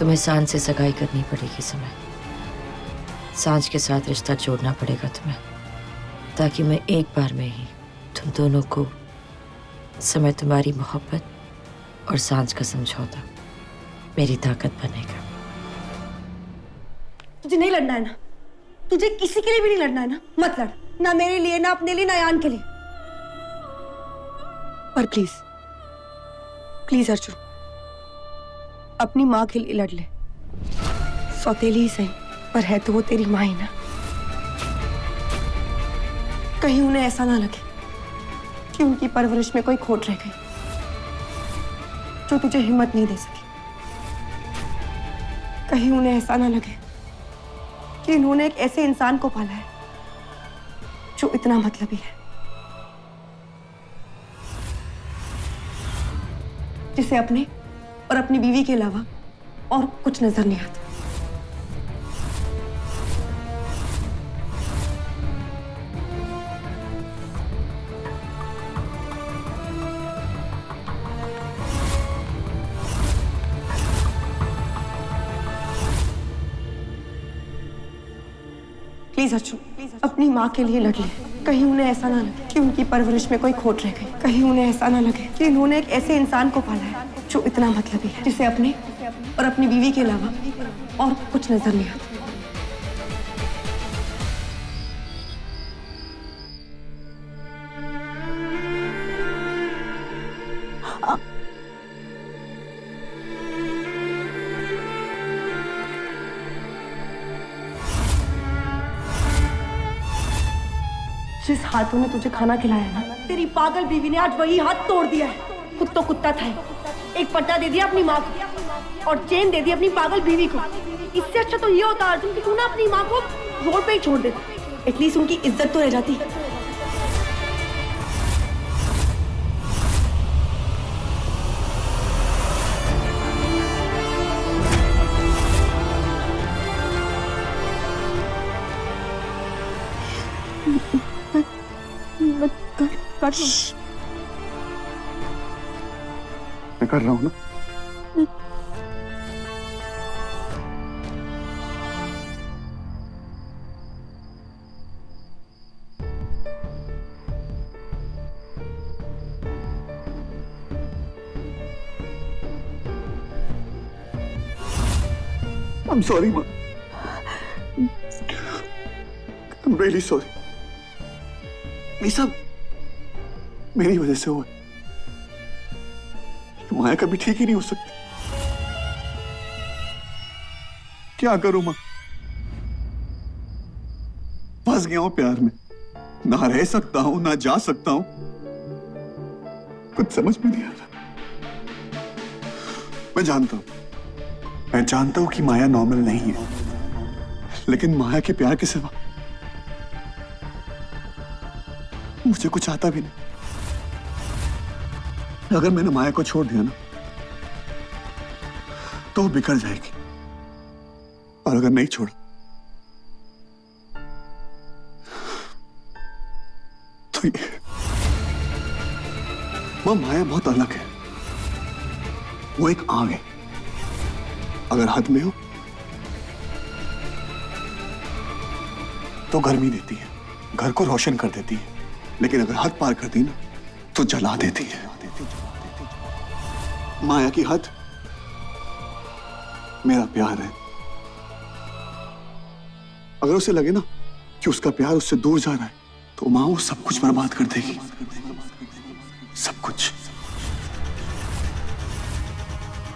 तुम्हें सांझ से सगाई करनी पड़ेगी समय। सांझ के साथ रिश्ता जोड़ना पड़ेगा तुम्हें, ताकि मैं एक बार में ही तुम दोनों को समय, तुम्हारी मोहब्बत और सांझ का समझौता मेरी ताकत बनेगा। तुझे नहीं लड़ना है ना? तुझे किसी के लिए भी नहीं लड़ना है ना? मत लड़, ना मेरे लिए, ना अपने लिए, ना यान के लिए। पर प्लीज प्लीज अर्जुन, अपनी माँ के लिए लड़ ले। सौतेली ही सही, पर है तो वो तेरी माँ ही ना। कहीं उन्हें ऐसा ना लगे कि उनकी परवरिश में कोई खोट रह गई जो तुझे हिम्मत नहीं दे सकी। कहीं उन्हें ऐसा ना लगे कि इन्होंने एक ऐसे इंसान को पाला है जो इतना मतलबी है, जिसे अपने और अपनी बीवी के अलावा और कुछ नजर नहीं आता। प्लीज अर्जुन, अपनी माँ के लिए लड़ ले। कहीं उन्हें ऐसा ना लगे कि उनकी परवरिश में कोई खोट रह गई। कहीं उन्हें ऐसा ना लगे कि इन्होंने एक ऐसे इंसान को पाला है जो इतना मतलबी है, जिसे अपने और अपनी बीवी के अलावा और कुछ नजर नहीं आता। जिस हाथों ने तुझे खाना खिलाया ना, तेरी पागल बीवी ने आज वही हाथ तोड़ दिया है। खुद तो कुत्ता था, एक पट्टा दे दिया अपनी माँ को और चेन दे दी अपनी पागल बीवी को। इससे अच्छा तो ये होता अर्जुन कि तू ना अपनी माँ को रोड पे ही छोड़ देता, एटलीस्ट उनकी इज्जत तो रह जाती। मैं कर रहा हूं ना। I'm sorry, Ma. I'm really sorry. ये सब मेरी वजह से हुआ। माया कभी ठीक ही नहीं हो सकती। क्या करूं मां? फंस गया हूं प्यार में, ना रह सकता हूं ना जा सकता हूं। कुछ समझ में नहीं आ रहा। मैं जानता हूं कि माया नॉर्मल नहीं है, लेकिन माया के प्यार के सिवा मुझे कुछ आता भी नहीं। अगर मैंने माया को छोड़ दिया ना तो वो बिखर जाएगी, और अगर नहीं छोड़ा तो ये माया बहुत अलग है। वो एक आग है, अगर हाथ में हो तो गर्मी देती है, घर को रोशन कर देती है, लेकिन अगर हद पार कर दी ना तो जला देती है। माया की हद मेरा प्यार है। अगर उसे लगे ना कि उसका प्यार उससे दूर जा रहा है तो मां वो सब कुछ बर्बाद कर देगी, सब कुछ,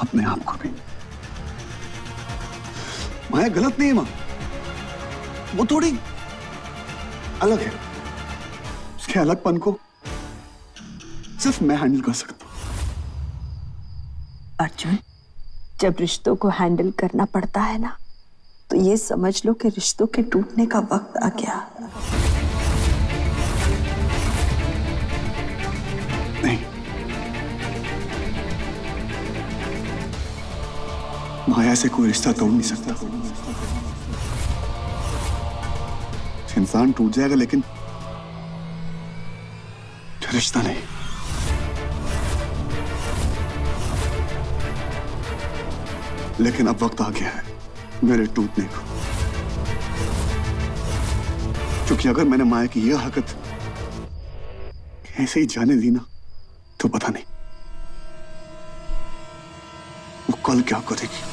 अपने आप को भी। माया गलत नहीं है मां, वो थोड़ी अलग है। उसके अलगपन को सिर्फ मैं हैंडल कर सकता हूं। अर्जुन, जब रिश्तों को हैंडल करना पड़ता है ना, तो ये समझ लो कि रिश्तों के टूटने का वक्त आ गया। नहीं, माया से कोई रिश्ता तोड़ नहीं सकता। इंसान टूट जाएगा लेकिन रिश्ता नहीं। लेकिन अब वक्त आ गया है मेरे टूटने को, क्योंकि अगर मैंने माया की यह हरकत ऐसे ही जाने दी ना, तो पता नहीं वो कल क्या करेगी।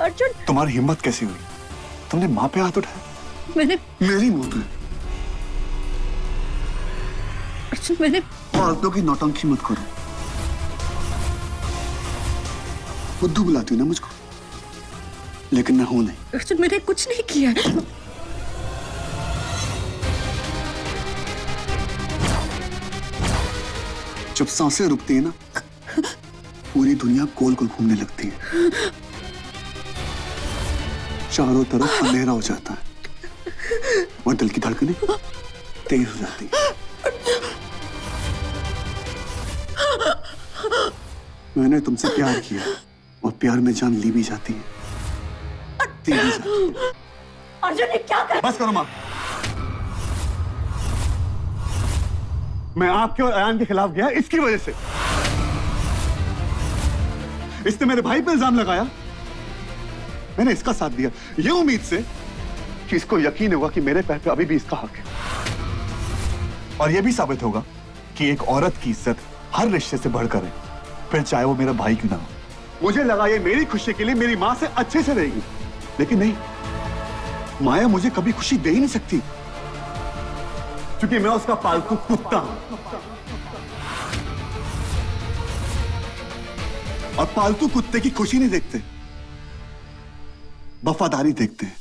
अर्जुन, तुम्हारी हिम्मत कैसी हुई? तुमने माँ पे हाथ उठाया? मैंने मेरी मुंह पे? अर्जुन, मैंने फालतू की नौटंकी मत करो। बुद्धू बुलाती हो ना मुझको, लेकिन मैं हूं नहीं। अर्जुन, मैंने कुछ नहीं किया। जब सांसें रुकती है ना, पूरी दुनिया गोल गोल घूमने लगती है, चारों तरफ अंधेरा हो जाता है और दिल की धड़कनें तेज हो जाती है। मैंने तुमसे प्यार किया और प्यार में जान ली भी जाती है, दी भी जाती है। अर्जुन, ये क्या कर? बस करो माँ। मैं आपके और अयान के खिलाफ गया इसकी वजह से। इसने मेरे भाई पे इल्जाम लगाया, मैंने इसका साथ दिया, ये उम्मीद से कि इसको यकीन होगा कि मेरे पैर पे अभी भी इसका हक है, और यह भी साबित होगा कि एक औरत की इज्जत हर रिश्ते से बढ़कर है, फिर चाहे वो मेरा भाई क्यों ना हो। मुझे लगा ये मेरी खुशी के लिए मेरी माँ से अच्छे से रहेगी, लेकिन नहीं, माया मुझे कभी खुशी दे ही नहीं सकती, क्योंकि मैं उसका पालतू कुत्ता हूं। और पालतू कुत्ते की खुशी नहीं देखते, वफादारी देखते हैं।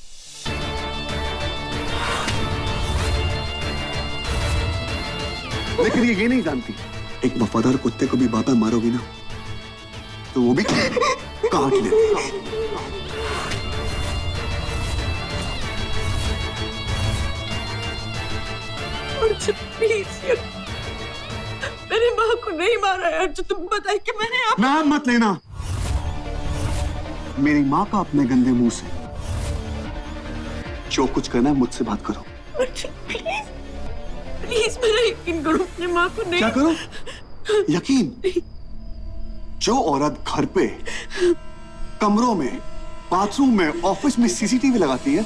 लेकिन ये नहीं जानती, एक वफादार कुत्ते को भी बाबा मारोगी ना, तो वो भी काट ले। अर्जुन, प्लीज, मेरी माँ को नहीं मारा है। अर्जुन, तुम बताइए कि मैंने आप... नाम मत लेना मेरी माँ का अपने गंदे मुंह से। जो कुछ करना है मुझसे बात करो। अर्जुन, प्लीज, प्लीज, मेरा यकीन करो, अपनी माँ को नहीं... क्या करो? यकीन? जो औरत घर पे, कमरों में, बाथरूम में, ऑफिस में सीसीटीवी लगाती है,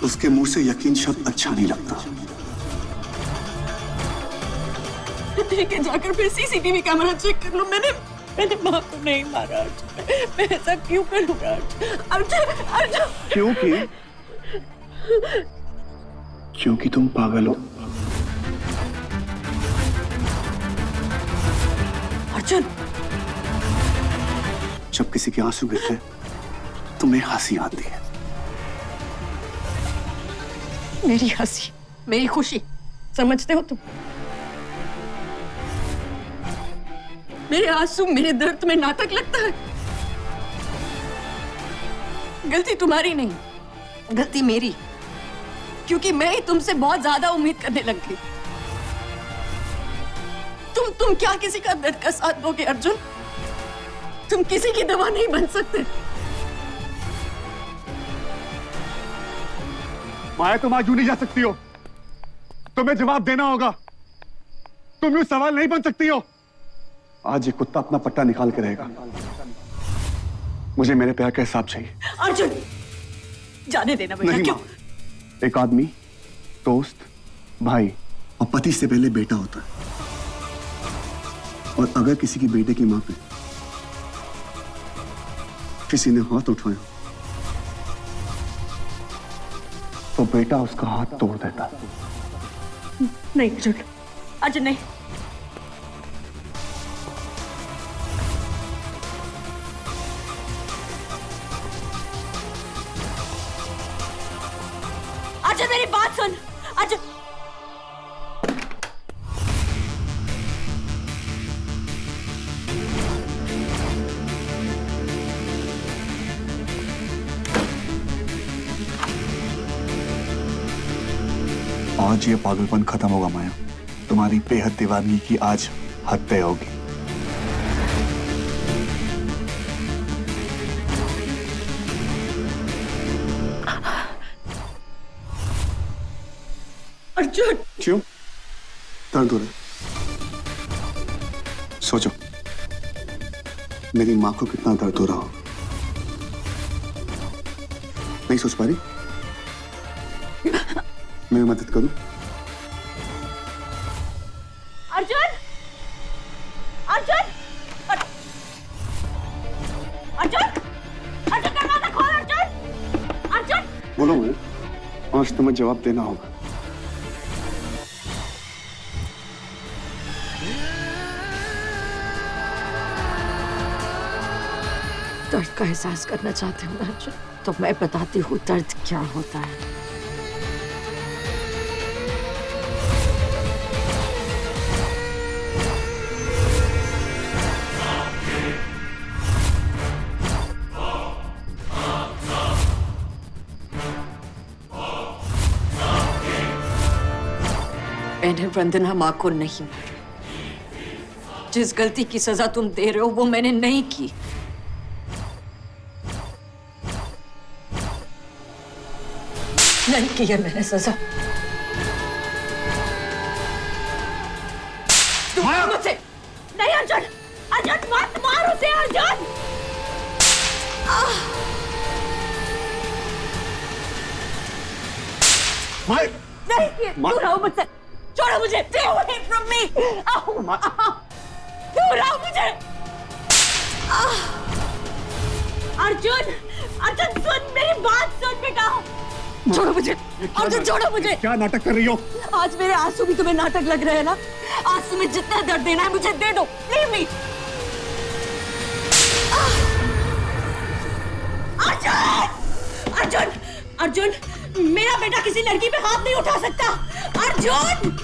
उसके मुंह से यकीन शब्द अच्छा नहीं लगता। ठीक है, जाकर फिर सीसीटीवी कैमरा चेक कर लो। मैंने माँ को नहीं मारा। अर्जुन, मैं ऐसा क्यों करूंगा? अर्जुन, अर्जुन, क्योंकि तुम पागल हो। अर्जुन, जब किसी के आंसू गिरते हैं तुम्हें हंसी आती है। मेरी हंसी, मेरी खुशी समझते हो तुम? मेरे आंसू, मेरे दर्द में नाटक लगता है। गलती तुम्हारी नहीं, गलती मेरी, क्योंकि मैं ही तुमसे बहुत ज्यादा उम्मीद करने लग गई। तुम क्या किसी का दर्द का साथ दोगे अर्जुन? तुम किसी की दवा नहीं बन सकते। माया, तुम आज यूं नहीं जा सकती हो, तुम्हें जवाब देना होगा। तुम यूं सवाल नहीं बन सकती हो। आज ये कुत्ता अपना पट्टा निकाल के रहेगा। मुझे मेरे प्यार का हिसाब चाहिए। अर्जुन, जाने देना बेटा। नहीं क्यों? मां, एक आदमी दोस्त, भाई और पति से पहले बेटा होता है, और अगर किसी की बेटे की मां पे किसी ने हाथ उठाया तो बेटा उसका हाथ तोड़ देता। नहीं अर्जुन, अर्जुन नहीं। मेरी बात सुन अर्जुन। आज ये पागलपन खत्म होगा माया। तुम्हारी बेहद दीवानगी की आज हद तय होगी। अर्जुन क्यों दर्द हो रहा है? सोचो मेरी माँ को कितना दर्द हो रहा हो। नहीं सोच पा रही? मैं मदद करूं? अर्जुन अर्जुन अर्जुन अर्जुन दरवाजा खोल अर्जुन अर्जुन। बोलो मैं आज तुम्हें जवाब देना होगा। दर्द का एहसास करना चाहते हो ना अर्जुन, तो मैं बताती हूँ दर्द क्या होता है। मैंने वंदना माँ को नहीं मारा। जिस गलती की सजा तुम दे रहे हो वो मैंने नहीं की। नहीं की है मैंने सजा। तुम मुझसे नहीं अर्जुन अर्जुन मत मार उसे अर्जुन। नहीं दूर रहो मुझसे। छोड़ो मुझे। Stay away from me. दूर रहो मुझे। अर्जुन अर्जुन सुन मेरी बात सुन बेटा। छोड़ो मुझे अर्जुन छोड़ो मुझे। क्या नाटक कर रही हो? आज मेरे आंसू भी तुम्हें नाटक लग रहे हैं ना। आज तुम्हें जितना दर्द देना है मुझे दे दो। Leave me. अर्जुन अर्जुन अर्जुन मेरा बेटा किसी लड़की पे हाथ नहीं उठा सकता। अर्जुन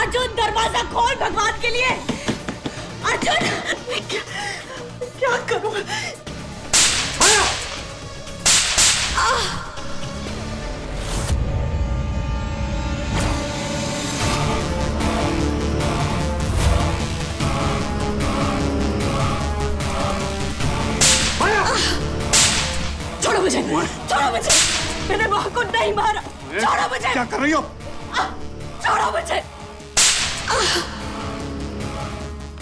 अर्जुन दरवाजा खोल भगवान के लिए। अर्जुन मैं क्या करूं? छोड़ो मुझे छोड़ो मुझे। मैंने माँ को नहीं मारा। छोड़ो मुझे। क्या कर रही हो? छोड़ो मुझे।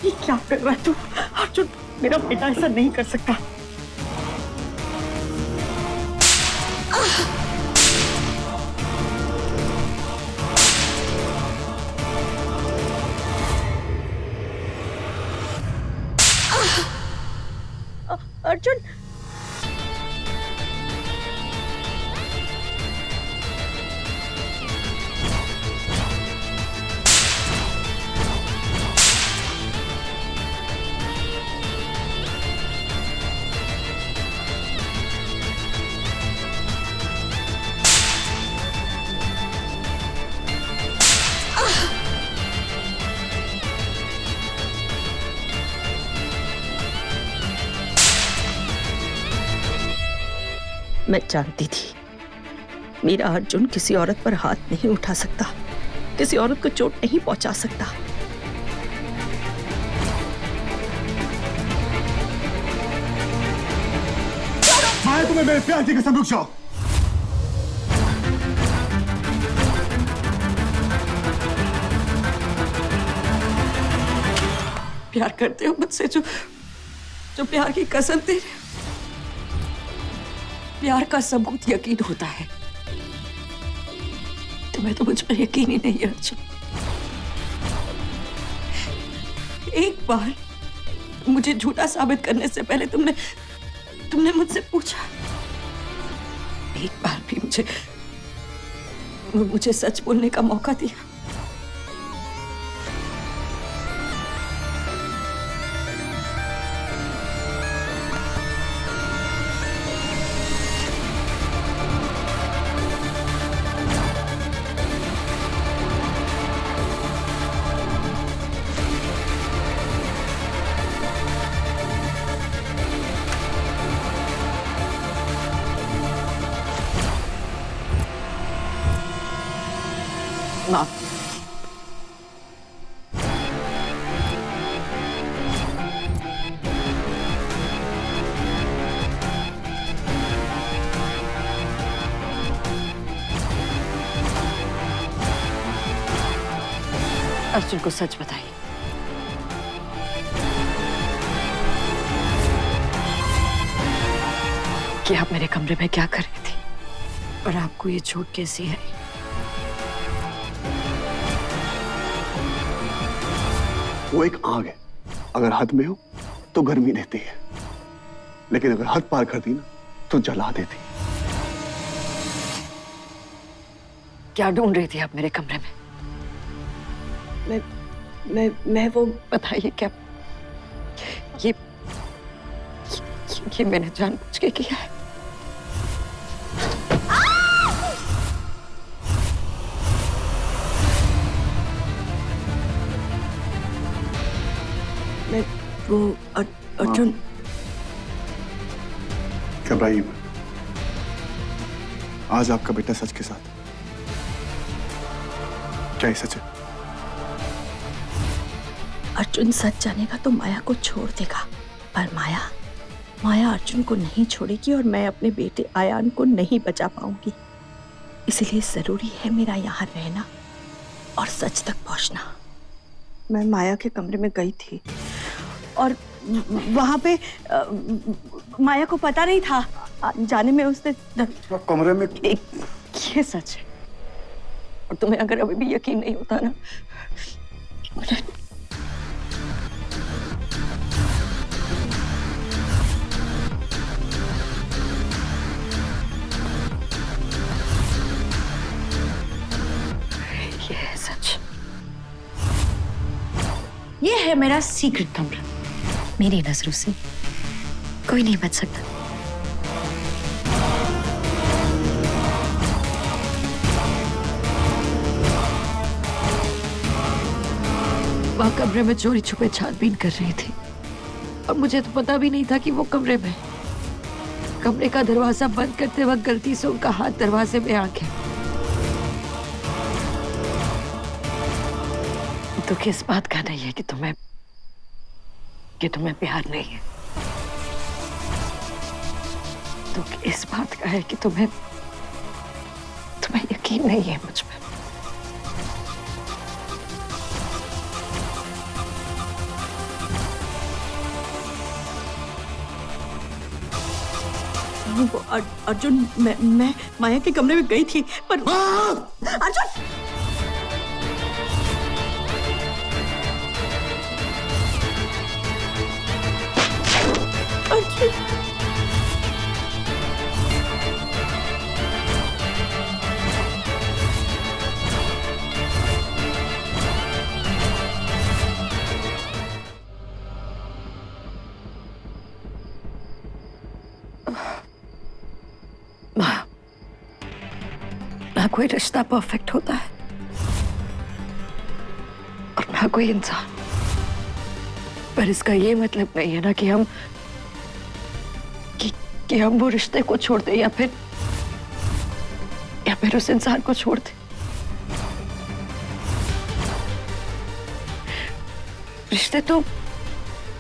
ये क्या कर रहा है तू? अर्जुन मेरा बेटा ऐसा नहीं कर सकता। अर्जुन मैं जानती थी मेरा अर्जुन किसी औरत पर हाथ नहीं उठा सकता, किसी औरत को चोट नहीं पहुंचा सकता। मैं तुम्हें मेरे प्यार की कसम। रुक जाओ। प्यार करते हो मुझसे जो प्यार की कसम दे रहे हो। प्यार का सबूत यकीन होता है। तुम्हें तो मुझ पर यकीन ही नहीं है अर्जुन। एक बार मुझे झूठा साबित करने से पहले तुमने मुझसे पूछा। एक बार भी मुझे सच बोलने का मौका दिया। माँ, अर्जुन को सच बताइए। कि आप मेरे कमरे में क्या कर रही थी और आपको ये चोट कैसी है? वो एक आग है, अगर हद में हो तो गर्मी देती है, लेकिन अगर हद पार करती ना तो जला देती। क्या ढूंढ रही थी आप मेरे कमरे में? मैं वो बताइए क्या ये मैंने जानबूझ के किया है? मैं वो अर्जुन। घबराइए मत, आज आपका बेटा सच के साथ। क्या ये सच है? अर्जुन सच जानेगा तो माया को छोड़ देगा, पर माया अर्जुन को नहीं छोड़ेगी और मैं अपने बेटे आयान को नहीं बचा पाऊंगी। इसलिए जरूरी है मेरा यहाँ रहना और सच तक पहुंचना। मैं माया के कमरे में गई थी और वहां पे माया को पता नहीं था, जाने में उसने कमरे में ये सच है और तुम्हें अगर अभी भी यकीन नहीं होता ना, ये है सच। ये है मेरा सीक्रेट कमरा। मेरी नजरों से कोई नहीं बच सकता। वहां कमरे में चोरी छुपे छानबीन कर रही थी और मुझे तो पता भी नहीं था कि वो कमरे में। कमरे का दरवाजा बंद करते वक्त गलती से उनका हाथ दरवाजे में आ गया। दुख इस बात का नहीं है कि तुम्हें प्यार नहीं है। दुख इस बात का है कि तुम्हें यकीन नहीं है मुझ में। वो अर्जुन, मैं माया के कमरे में गई थी, पर अर्जुन ना कोई रिश्ता परफेक्ट होता है और ना कोई इंसान, पर इसका ये मतलब नहीं है ना कि हम वो रिश्ते को छोड़ दें या फिर उस इंसान को छोड़ दें। रिश्ते तो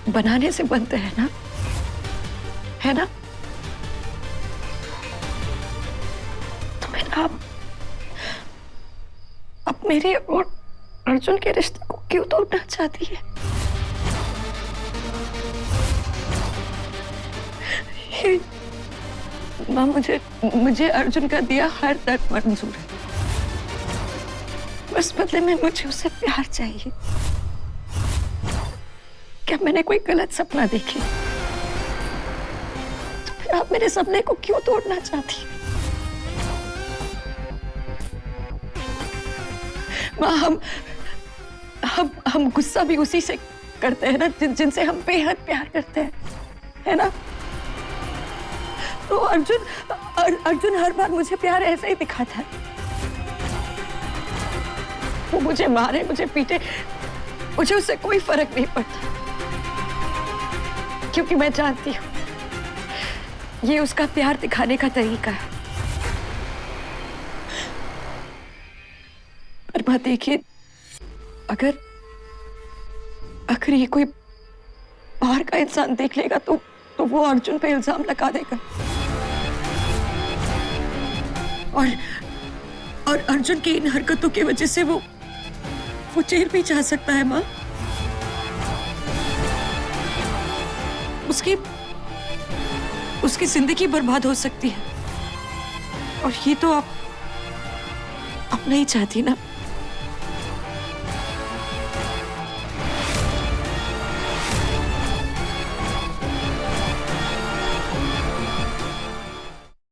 बनाने से बनते हैं ना, है ना? तो मैं अब मेरे और अर्जुन के रिश्ते को क्यों तोड़ना चाहती है? माँ, मुझे अर्जुन का दिया हर दर्द मंजूर है, बस बदले में मुझे उससे प्यार चाहिए। क्या मैंने कोई गलत सपना देखी? तो फिर आप मेरे सपने को क्यों तोड़ना चाहती है? माँ, हम गुस्सा भी उसी से करते हैं ना जिनसे हम बेहद प्यार करते हैं, है ना? तो अर्जुन हर बार मुझे प्यार ऐसे ही दिखाता है। वो मुझे मारे, मुझे पीटे, मुझे उससे कोई फर्क नहीं पड़ता, क्योंकि मैं जानती हूँ ये उसका प्यार दिखाने का तरीका है। पर माँ देखिए, अगर अगर ये कोई बाहर का इंसान देख लेगा तो वो अर्जुन पे इल्जाम लगा देगा और अर्जुन की इन हरकतों की वजह से वो जेल भी जा सकता है माँ। उसकी जिंदगी बर्बाद हो सकती है और ये तो आप नहीं चाहती ना।